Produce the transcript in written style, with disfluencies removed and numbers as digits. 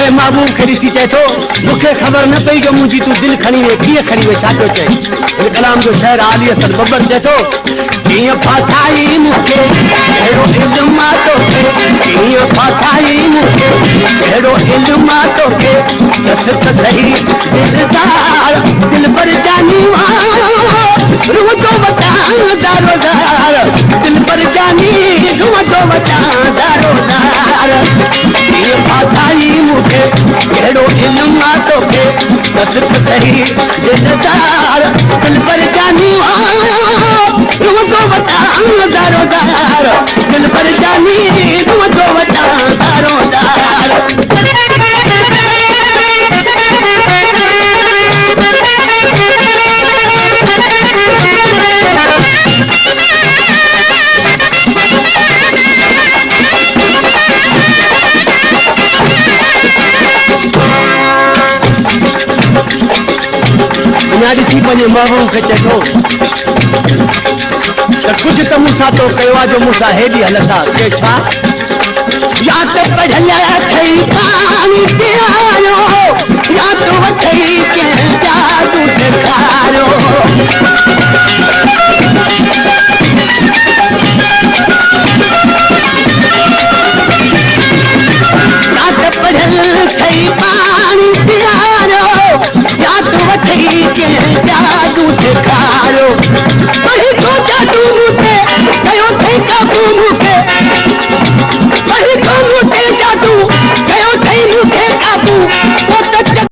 पंहिंजे महबूब खे ॾिसी चए थो मूंखे ख़बर न पई जो मुंहिंजी तूं दिलि खणी वे कीअं खणी वे छा थो चए। हिन कलाम जो शहर आली असल बब्बर चए थो कीअं फाथाई मूंखे अहिड़ो इल्म आहे तोखे, कीअं फाथाई मूंखे अहिड़ो इल्म आहे तोखे, दस त सही दिलदार दिल पर जानी रूह तो बता दारोदार, दिल पर जानी रूह तो बता दारोदार। कीअं फाथाई मूंखे अहिड़ो इल्म आहे तोखे, दस त सही दिलदार दिल पर जानी रूह तो बता दारोदार, दिल पर जानी रूह तो बता दारोदार। ॾिसी पंहिंजे महबूब खे चए थो त कुझु त मूंसां तो कयो आहे जो मूंसां हेॾी हलंदा के छा या त पढ़ियल अथई पाणी पीआरो या तो वठई कंहिं जादू सेखारियो।